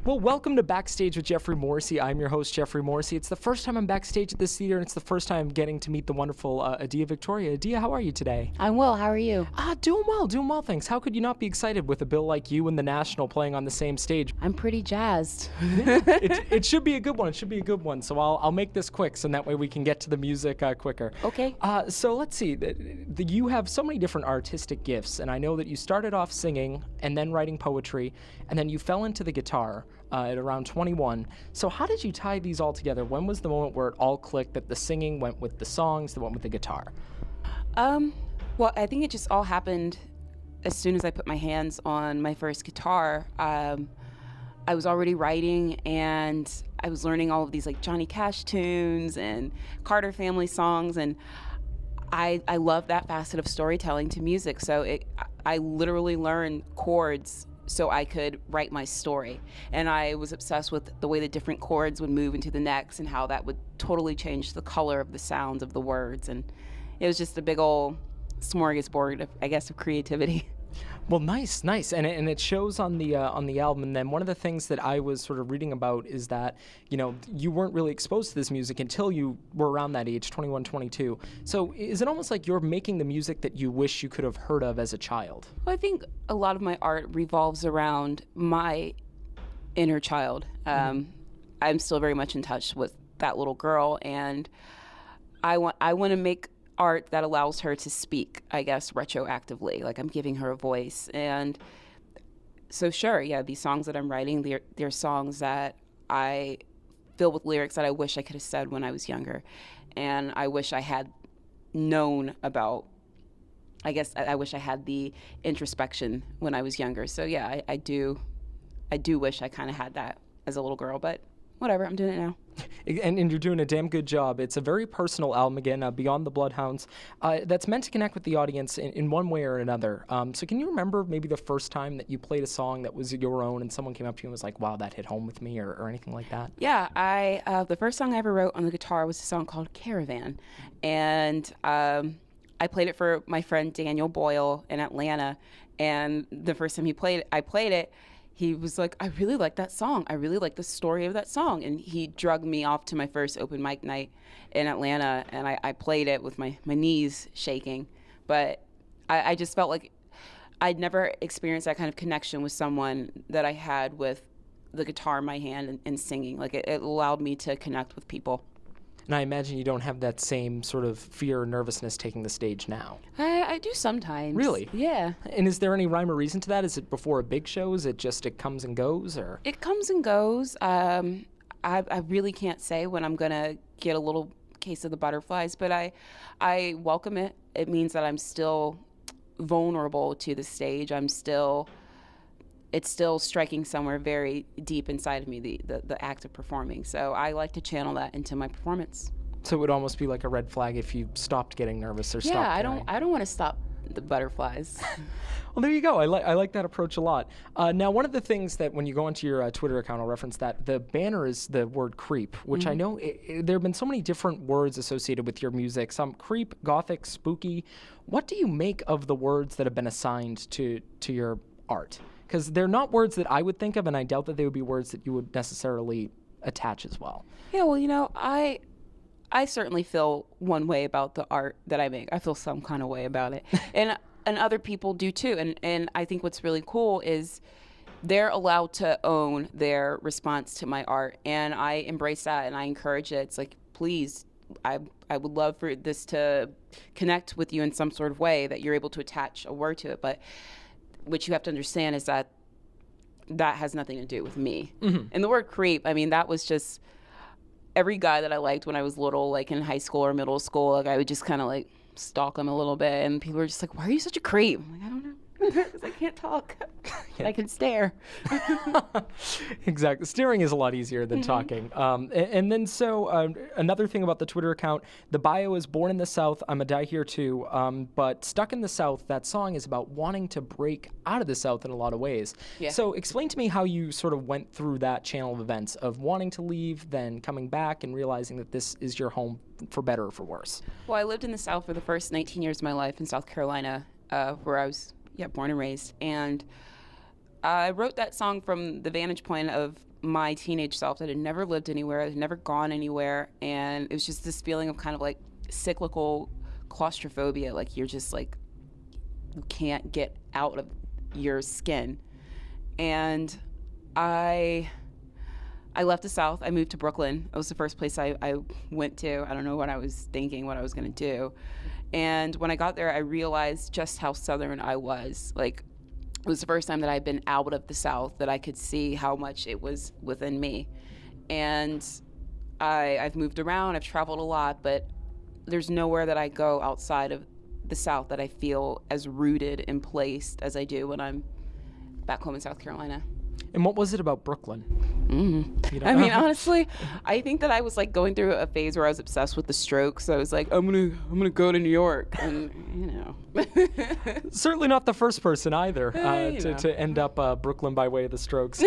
Well, welcome to Backstage with Geoffrey Morrissey. I'm your host, Geoffrey Morrissey. It's the first time I'm backstage at this theater, and it's the first time I'm getting to meet the wonderful Adia Victoria. Adia, how are you today? I'm well. How are you? Doing well, thanks. How could you not be excited with a bill like you and the National playing on the same stage? I'm pretty jazzed. It should be a good one. So I'll make this quick, so that way we can get to the music quicker. Okay. So let's see. You have so many different artistic gifts, and I know that you started off singing and then writing poetry, and then you fell into the guitar at around 21. So how did you tie these all together? When was the moment where it all clicked, that the singing went with the songs, that went with the guitar? Well, I think it just all happened as soon as I put my hands on my first guitar. I was already writing, and I was learning all of these like Johnny Cash tunes and Carter Family songs, and I love that facet of storytelling to music. So I literally learned chords so I could write my story. And I was obsessed with the way the different chords would move into the next and how that would totally change the color of the sounds of the words. And it was just a big old smorgasbord, I guess, of creativity. Well, nice, and it shows on the album. And then one of the things that I was sort of reading about is that, you know, you weren't really exposed to this music until you were around that age, 21, 22. So is it almost like you're making the music that you wish you could have heard of as a child? Well, I think a lot of my art revolves around my inner child. I'm still very much in touch with that little girl, and I want to make art that allows her to speak, I guess, retroactively. Like, I'm giving her a voice. And so sure, yeah, these songs that I'm writing, they're songs that I fill with lyrics that I wish I could have said when I was younger. And I wish I had known about, I guess I wish I had the introspection when I was younger. So yeah, I do wish I kind of had that as a little girl, but whatever, I'm doing it now. And you're doing a damn good job. It's a very personal album, again, Beyond The Blood Hounds, that's meant to connect with the audience in one way or another. So can you remember maybe the first time that you played a song that was your own and someone came up to you and was like, wow, that hit home with me, or anything like that? Yeah, the first song I ever wrote on the guitar was a song called Caravan. And I played it for my friend Daniel Boyle in Atlanta. And the first time I played it, he was like, I really like that song. I really like the story of that song. And he drugged me off to my first open mic night in Atlanta, and I played it with my knees shaking. But I just felt like I'd never experienced that kind of connection with someone that I had with the guitar in my hand and singing. Like, it allowed me to connect with people. And I imagine you don't have that same sort of fear or nervousness taking the stage now. I do sometimes. Really? Yeah. And is there any rhyme or reason to that? Is it before a big show? Is it just it comes and goes? Or It comes and goes. I really can't say when I'm going to get a little case of the butterflies, but I welcome it. It means that I'm still vulnerable to the stage. It's still striking somewhere very deep inside of me, the act of performing. So I like to channel that into my performance. So it would almost be like a red flag if you stopped getting nervous or stopped caring. I don't want to stop the butterflies. Well, there you go. I like that approach a lot. Now, one of the things that when you go onto your Twitter account, I'll reference that, the banner is the word creep, which I know there have been so many different words associated with your music. Some creep, gothic, spooky. What do you make of the words that have been assigned to your art? Because they're not words that I would think of, and I doubt that they would be words that you would necessarily attach as well. Yeah, well, you know, I certainly feel one way about the art that I make. I feel some kind of way about it. And other people do too. And I think what's really cool is they're allowed to own their response to my art. And I embrace that and I encourage it. It's like, please, I would love for this to connect with you in some sort of way, that you're able to attach a word to it. But what you have to understand is that has nothing to do with me. And the word creep, I mean, that was just every guy that I liked when I was little, like in high school or middle school, like I would just kind of like stalk them a little bit, and people were just like, why are you such a creep? I'm like, I don't know. Because I can't talk. I can stare. Exactly. Staring is a lot easier than talking. And then another thing about the Twitter account, the bio is born in the South, I'm a die here too, but Stuck in the South, that song is about wanting to break out of the South in a lot of ways. Yeah. So explain to me how you sort of went through that channel of events of wanting to leave, then coming back and realizing that this is your home for better or for worse. Well, I lived in the South for the first 19 years of my life in South Carolina, where I was born and raised. And I wrote that song from the vantage point of my teenage self that had never lived anywhere, had never gone anywhere, and it was just this feeling of kind of like cyclical claustrophobia, like you're just like, you can't get out of your skin. And I left the South. I moved to Brooklyn. It was the first place I went to. I don't know what I was thinking, what I was going to do. And when I got there, I realized just how Southern I was. Like, it was the first time that I'd been out of the South, that I could see how much it was within me. And I've moved around, I've traveled a lot, but there's nowhere that I go outside of the South that I feel as rooted and placed as I do when I'm back home in South Carolina. And what was it about Brooklyn? Mm-hmm. You know? I mean, honestly, I think that I was like going through a phase where I was obsessed with the Strokes. So I was like, I'm gonna go to New York, and you know. Certainly not the first person either to end up Brooklyn by way of the Strokes.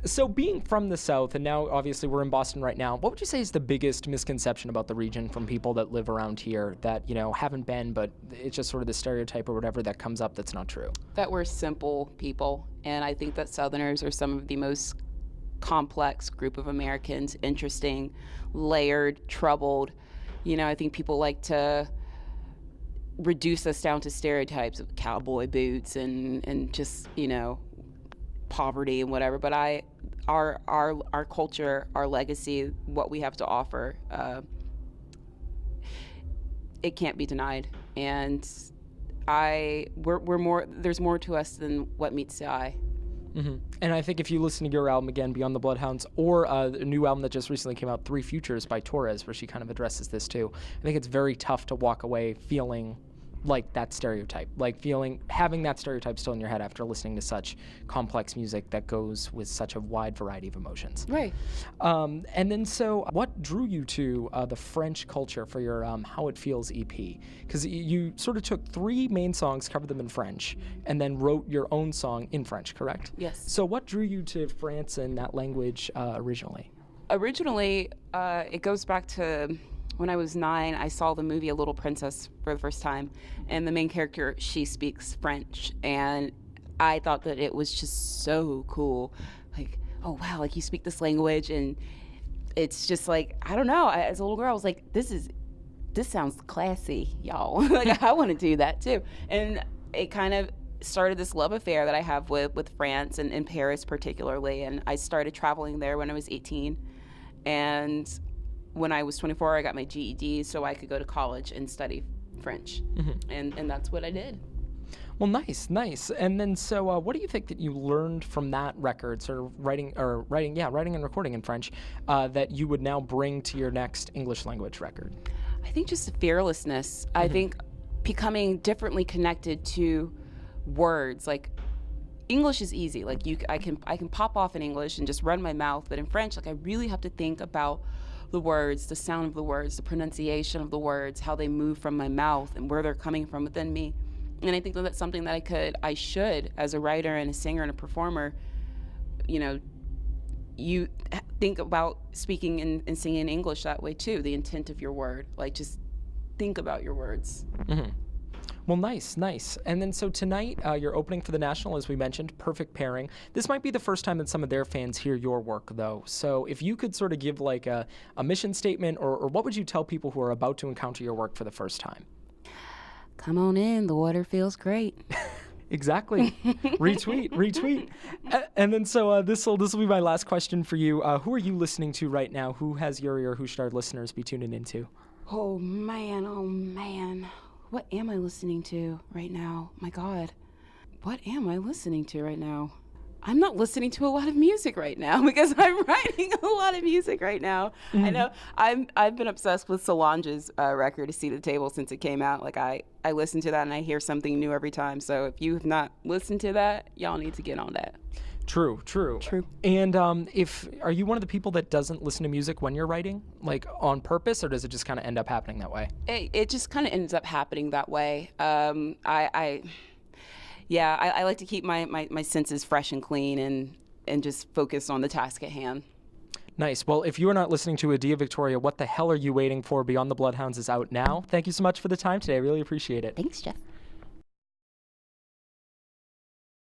So being from the South, and now obviously we're in Boston right now, what would you say is the biggest misconception about the region from people that live around here that, you know, haven't been, but it's just sort of the stereotype or whatever that comes up that's not true? That we're simple people, and I think that Southerners are some of the most complex group of Americans, interesting, layered, troubled. You know, I think people like to reduce us down to stereotypes of cowboy boots and just, you know, poverty and whatever. But our culture, our legacy, what we have to offer, it can't be denied. And we're more. There's more to us than what meets the eye. Mm-hmm. And I think if you listen to your album again, Beyond the Blood Hounds, or a new album that just recently came out, Three Futures by Torres, where she kind of addresses this too, I think it's very tough to walk away feeling like that stereotype, like having that stereotype still in your head after listening to such complex music that goes with such a wide variety of emotions. Right. And then so what drew you to the French culture for your How It Feels EP? Because you sort of took 3 main songs, covered them in French, and then wrote your own song in French, correct? Yes. So what drew you to France and that language originally? Originally, it goes back to when I was 9, I saw the movie A Little Princess for the first time, and the main character, she speaks French, and I thought that it was just so cool. Like, oh wow, like you speak this language, and it's just like, I don't know, as a little girl, I was like, this sounds classy, y'all. Like, I want to do that too. And it kind of started this love affair that I have with France and in Paris particularly, and I started traveling there when I was 18, and when I was 24, I got my GED so I could go to college and study French. Mm-hmm. And that's what I did. Well, nice. And then so what do you think that you learned from that record, sort of writing and recording in French, that you would now bring to your next English language record? I think just fearlessness. Mm-hmm. I think becoming differently connected to words. Like, English is easy. Like, I can pop off in English and just run my mouth, but in French, like, I really have to think about the words, the sound of the words, the pronunciation of the words, how they move from my mouth and where they're coming from within me. And I think that that's something that I should, as a writer and a singer and a performer, you know, you think about speaking and singing in English that way too, the intent of your word. Like, just think about your words. Mm-hmm. Well, nice. And then so tonight, you're opening for the National, as we mentioned, perfect pairing. This might be the first time that some of their fans hear your work, though. So if you could sort of give like a mission statement, or what would you tell people who are about to encounter your work for the first time? Come on in, the water feels great. Exactly. retweet. And then so this will be my last question for you. Who are you listening to right now? Who has your ear? Who should our listeners be tuning into? Oh man. What am I listening to right now? My God. What am I listening to right now? I'm not listening to a lot of music right now because I'm writing a lot of music right now. Mm-hmm. I know I've been obsessed with Solange's record, A Seat at the Table, since it came out. Like, I listen to that and I hear something new every time. So if you have not listened to that, y'all need to get on that. True. And are you one of the people that doesn't listen to music when you're writing, like on purpose, or does it just kind of end up happening that way? It just kind of ends up happening that way. I like to keep my senses fresh and clean and just focus on the task at hand. Nice. Well, if you are not listening to Adia Victoria, what the hell are you waiting for? Beyond the Bloodhounds is out now. Thank you so much for the time today. I really appreciate it. Thanks, Jeff.